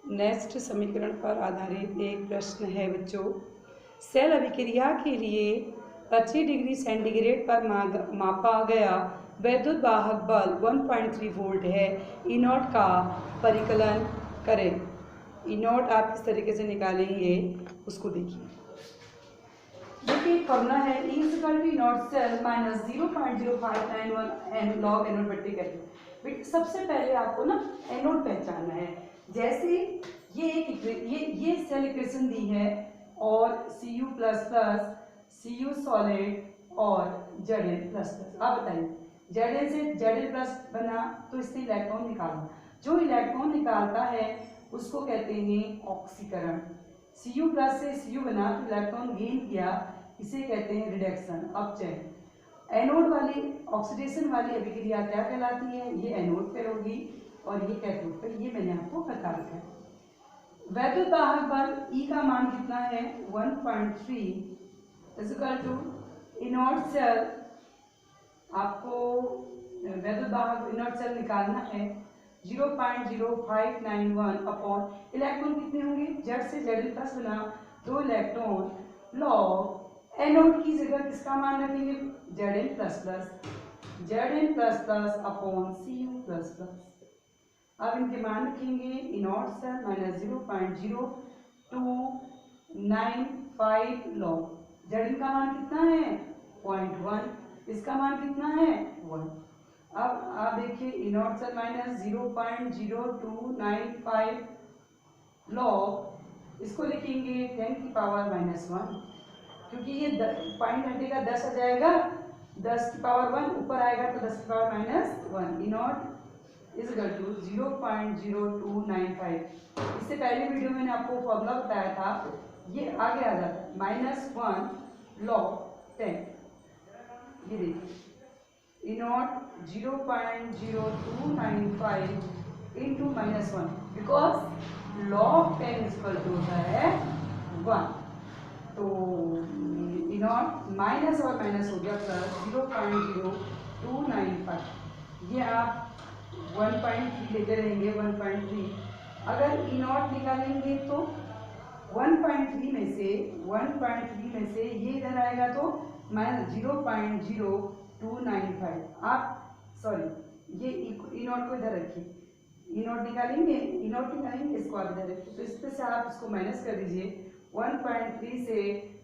Next समीकरण पर आधारित एक प्रश्न है बच्चों। सेल अभिक्रिया के लिए 25 डिग्री सेंटीग्रेड पर मापा गया वैद्युत वाहक बल 1.3 वोल्ट है। ई नॉट का परिकलन करें। ई नॉट आप किस तरीके से निकालेंगे उसको देखिए। देखिए फॉर्मूला है E equal to naught cell minus 0.0591 N log anode बट्टी करके। सबसे पहले आपको ना एनोड पहचानना है। जैसे ये सेल इक्वेशन दी है और Cu plus plus Cu solid और Zn प्लस प्लस। आप बताइए Zn से Zn प्लस बना तो इससे इलेक्ट्रॉन निकालना। जो इलेक्ट्रॉन निकालता है उसको कहते हैं ऑक्सीकरण। Cu प्लस से Cu बना तो इलेक्ट्रॉन गेन किया, इसे कहते हैं रिडक्शन। अब चेक एनोड वाली ऑक्सीडेशन वाली अभिक्रिया क्या कहलाती है? ये एनोड पे होगी और ये कैथोड पे। ये मैंने आपको बता रखा है। वैद्युत वाहक बल E का मान कितना है? 1.3 इक्वल टू इनॉट सेल। आपको वैद्युत वाहक इनॉट सेल निकालना है 0.0591 अपॉन इलेक्ट्रॉन कितने होंगे? Z से Zn प्लस बना 2 इलेक्ट्रॉन लॉग एनोड की जगह किसका मान रखेंगे? Zn plus plus upon Cu plus plus. अब इनके मान रखेंगे इनॉट सेल माइनस 0.0295 लॉग। Zn का मान कितना है? 0.1। इसका मान कितना है? 1। अब आप देखिए इनॉट सेल माइनस 0.0295 लॉग, इसको लिखेंगे 10 की पावर माइनस 1, क्योंकि ये पॉइंट हटेगा 10 आ जाएगा, 10 की पावर 1 ऊपर आएगा तो 10 की power minus 1। E naught is equal to 0.0295। इससे पहले वीडियो में मैंने आपको फॉर्मूला बताया था, ये आगे आ जाता है माइनस 1 लॉग 10। ये देखिए इनॉट 0.0295 into minus 1, because log 10 equal to होता है 1। तो इनॉट माइनस और माइनस हो गया प्लस 0.0295। ये आप 1.3 लेते रहेंगे 1.3। अगर इनॉट निकालेंगे तो 1.3 में से ये इधर आएगा तो माइनस 0.0295। आप सॉरी ये इनॉट को इधर रखिए। इनॉट निकालेंगे इसको आप इधर रखिए, तो इसमें से आप इसको माइनस कर दीजिए। 1.3 से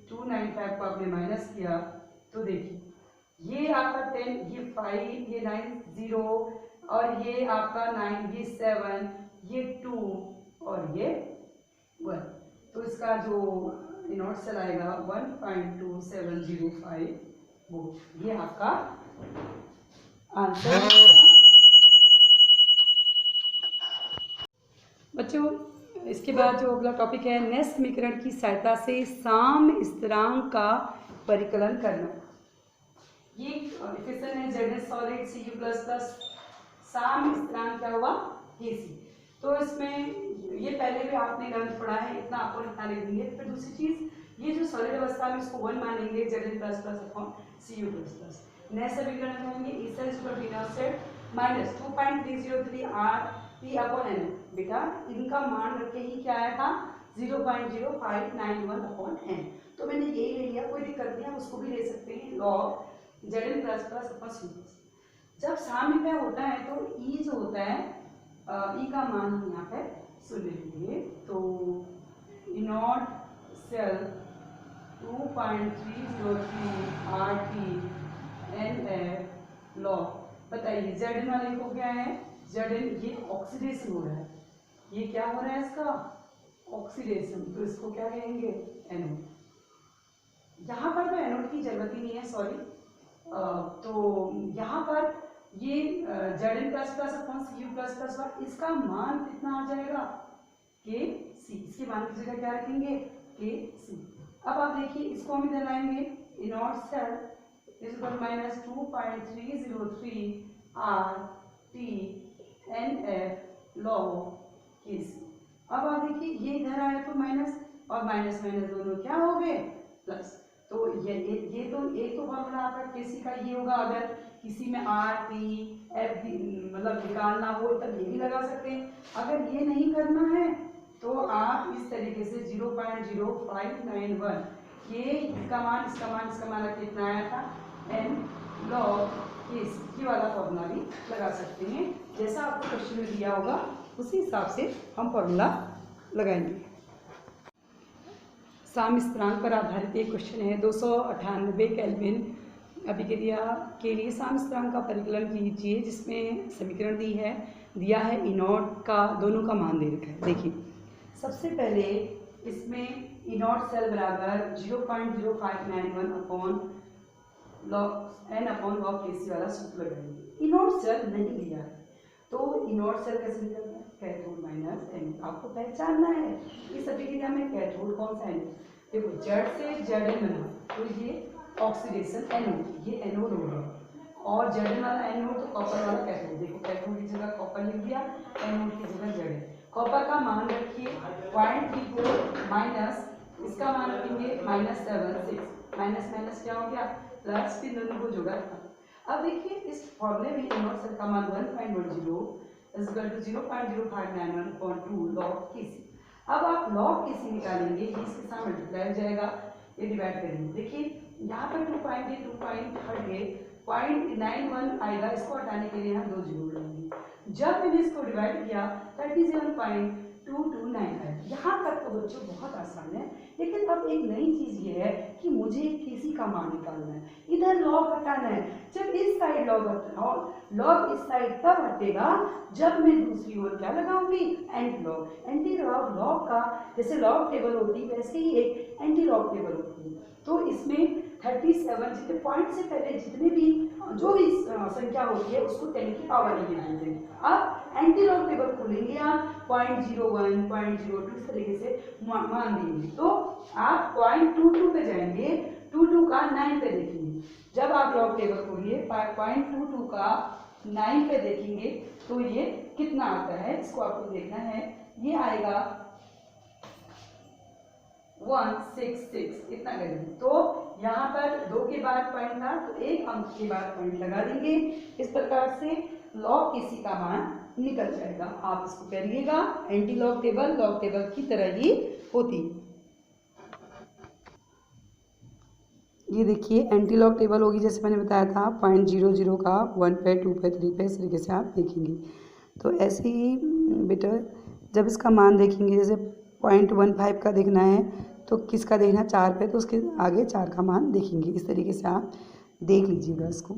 295 को आपने माइनस किया तो देखिए ये आपका 10, ये 5, ये 9 0 और ये आपका 9, ये 7, ये 2 और ये 1। तो इसका जो इनॉट सेल आएगा 1.2705 वो ये आपका आंसर। बच्चों इसके बाद जो अगला टॉपिक है नेक्स्ट समीकरण की सहायता से साम्य स्थिरांक का परिकलन करना। ये इक्वेशन है Zn solid Cu plus plus साम्य स्थिरांक क्या हुआ? Kc। तो इसमें ये पहले भी आपने गणित पढ़ा है, इतना आपको लिखना लिख देंगे। फिर दूसरी चीज ये जो सॉलिड अवस्था में इसको 1 मानेंगे Zn plus plus upon Cu plus plus. Next समीकरण करेंगे E cell equal to E naught cell minus 2.303 RT upon N। बेटा इनका मान रख के ही क्या आया था? 0.0591 अपॉन N। तो मैंने यही ले लिया, कोई दिक्कत नहीं, आप उसको भी ले सकते हैं log Zn plus plus upon Cu plus. जब साम्य में होता है तो E जो होता है E का मान हम यहाँ पे शून्य लेंगे। तो इनॉट सेल 2.303 RT NF लॉग। बताइए Zn वाले को क्या है? Zn ये ऑक्सीडेशन हो रहा है, ये क्या हो रहा है इसका? ऑक्सीडेशन। तो इसको क्या कहेंगे? एनोड। यहाँ पर तो एनोड की जरूरत ही नहीं है, सॉरी। तो यहाँ पर ये Zn plus plus upon Cu plus plus, इसका मान कितना आ जाएगा? Kc। इसके मान की जगह क्या रखेंगे? Kc। अब आप देखिए इसको हम इधर लाएंगे, E naught cell is equal minus 2.303 RT NF log Kc। अब आप देखिए ये इधर आया तो माइनस और माइनस माइनस दोनों क्या हो गए? प्लस। तो ये तो एक तो फॉर्मूला आपका Kc का ये होगा। अगर किसी में RT F मतलब निकालना हो तब ये भी लगा सकते हैं। अगर ये नहीं करना है तो आप इस तरीके से 0.0591 ये इसका मान कितना आया था n log ये वाला फॉर्मूला भी लगा सकते हैं। जैसा आपको क्वेश्चन में दिया होगा उसी हिसाब से हम फॉर्मूला लगाएंगे। साम स्थिरांक पर आधारित एक क्वेश्चन है। 298 केल्विन अभिक्रिया के लिए साम स्थिरांक का परिकलन कीजिए, जिसमें समीकरण दिया है E0 का दोनों का मान दे रखा है। देखिए सबसे पहले इसमें E0 सेल बराबर 0.0591 अपॉन log Kc वाला सूत्र लगाएंगे। E0 सेल नहीं दिया है तो E0 सेल कैसे निकलता है, कैथोड माइनस एनोड। आपको पहचानना है इस अभिक्रिया में कैथोड कौन सा है। देखो जेड से Zn बना तो ये ऑक्सीडेशन एनोड, ये एनोड होगा और Zn वाला एनोड तो कॉपर वाला कैथोड। देखो कैथोड की जगह कॉपर लिख दिया, एनोड की जगह Zn। कॉपर का मान रखिए 0.34 माइनस इसका मान रखेंगे -76, माइनस क्या हो गया प्लस, फिर दोनों को जोड़ा था। अब देखिए इस फॉर्मूले में E0 सेल का मान 1.10 is equal to 0.0591/2 log Kc। अब आप log Kc निकालेंगे, ये इसके साथ मल्टीप्लाई हो जाएगा, ये डिवाइड करेंगे। देखिए यहाँ पर 2 पॉइंट हट गए, 0.91 आएगा, इसको हटाने के लिए हम 2 जीरो लेंगे। जब मैंने इसको डिवाइड किया 37.2295। यहाँ तक तो बच्चों बहुत आसान है, लेकिन अब एक नई चीज़ ये है कि मुझे Kc का मान निकालना है, इधर लॉग हटाना है। जब इस साइड लॉग इस साइड तब हटेगा जब मैं दूसरी ओर क्या लगाऊंगी, एंटी लॉग का जैसे लॉग टेबल होती है वैसे ही एक एंटी लॉग टेबल होती है। तो इसमें 37 जितने पॉइंट से पहले जितने भी जो भी संख्या होती है उसको 10 की पावर लेके बोलते हैं। अब एंटी लॉग टेबल खोलेंगे आप 0.01 0.02 इस तरीके से मान देंगे, तो आप 0.22 पे जाएंगे, 22 का 9 पे देखेंगे। जब आप लॉग टेबल खोलिए 0.22 का 9 पे देखेंगे तो ये कितना आता है, इसको आपको देखना है। ये आएगा 166 इतना करेंगे। तो यहाँ पर 2 के बाद पॉइंट था तो 1 अंक के बाद पॉइंट लगा देंगे। इस प्रकार से log Kc का मान निकल जाएगा। आप इसको करिएगा, एंटी लॉग टेबल की तरह ही होती है। ये देखिए एंटी लॉग टेबल होगी जैसे मैंने बताया था, 0.00 का 1 पे 2 पे 3 पे इस तरीके से आप देखेंगे। तो ऐसे ही बेटा जब इसका मान देखेंगे, जैसे 0.15 का देखना है तो किसका देखना है 4 पे, तो उसके आगे 4 का मान देखेंगे। इस तरीके से आप देख लीजिएगा इसको।